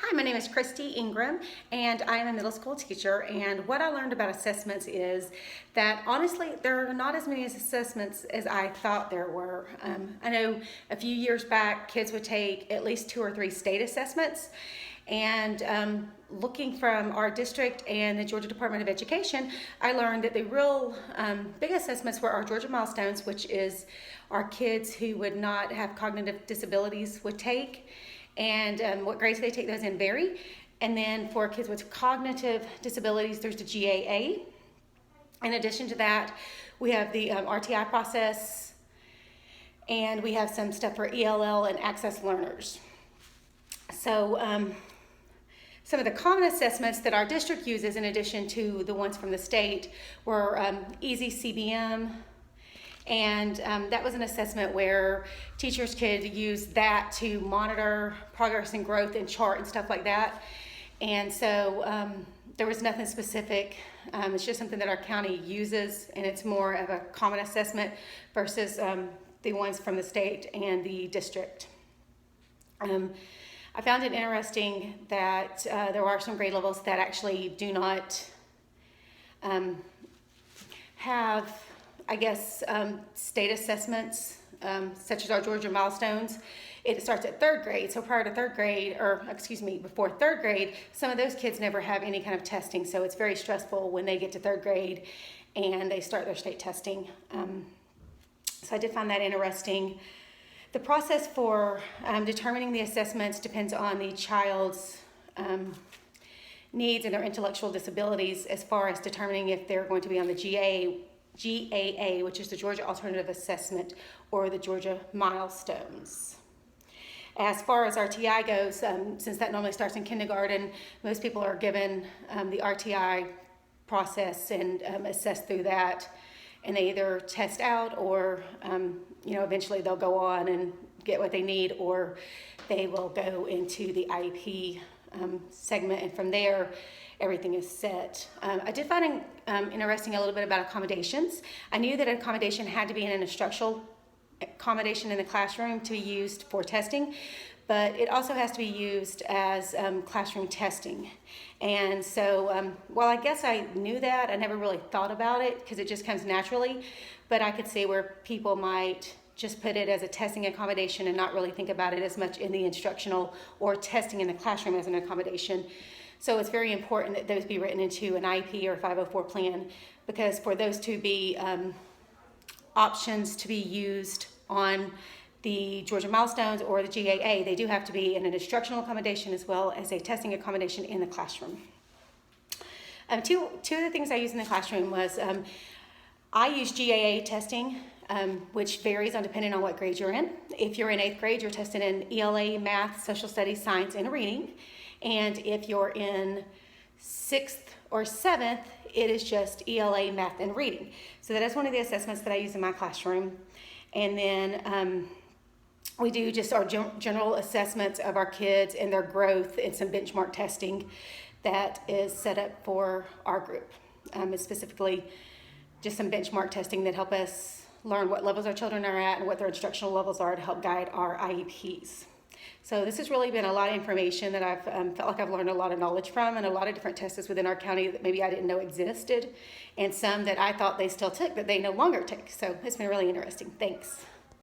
Hi, my name is Christy Ingram, and I am a middle school teacher. And what I learned about assessments is that honestly, there are not as many assessments as I thought there were. I know a few years back, kids would take at least 2 or 3 state assessments. And looking from our district and the Georgia Department of Education, I learned that the real big assessments were our Georgia milestones, which is our kids who would not have cognitive disabilities would take. And what grades they take those in vary. And then for kids with cognitive disabilities, there's the GAA. In addition to that, we have the RTI process, and we have some stuff for ELL and access learners. So some of the common assessments that our district uses, in addition to the ones from the state, were Easy CBM. And that was an assessment where teachers could use that to monitor progress and growth and chart and stuff like that. And so there was nothing specific. It's just something that our county uses, and it's more of a common assessment versus the ones from the state and the district. I found it interesting that there are some grade levels that actually do not have, I guess, state assessments, such as our Georgia milestones. It starts at 3rd grade. So prior to 3rd grade, before 3rd grade, some of those kids never have any kind of testing. So it's very stressful when they get to 3rd grade and they start their state testing. So I did find that interesting. The process for determining the assessments depends on the child's needs and their intellectual disabilities, as far as determining if they're going to be on the GAA, which is the Georgia Alternative Assessment, or the Georgia Milestones. As far as RTI goes, since that normally starts in kindergarten, most people are given the RTI process and assessed through that, and they either test out or eventually they'll go on and get what they need, or they will go into the IEP segment, and from there everything is set. I did find interesting a little bit about accommodations. I knew that an accommodation had to be in an instructional accommodation in the classroom to be used for testing, but it also has to be used as classroom testing. And so while I guess I knew that, I never really thought about it because it just comes naturally, but I could see where people might just put it as a testing accommodation and not really think about it as much in the instructional or testing in the classroom as an accommodation. So it's very important that those be written into an IEP or 504 plan, because for those to be options to be used on the Georgia Milestones or the GAA, they do have to be in an instructional accommodation as well as a testing accommodation in the classroom. Two of the things I used in the classroom was I use GAA testing, which varies depending on what grade you're in. If you're in 8th grade, you're tested in ELA, math, social studies, science, and reading. And if you're in 6th or 7th, it is just ELA, math, and reading. So that is one of the assessments that I use in my classroom. And then we do just our general assessments of our kids and their growth and some benchmark testing that is set up for our group. It's specifically just some benchmark testing that help us learn what levels our children are at and what their instructional levels are to help guide our IEPs. So this has really been a lot of information that I've felt like I've learned a lot of knowledge from, and a lot of different tests within our county that maybe I didn't know existed, and some that I thought they still took that they no longer take. So it's been really interesting. Thanks.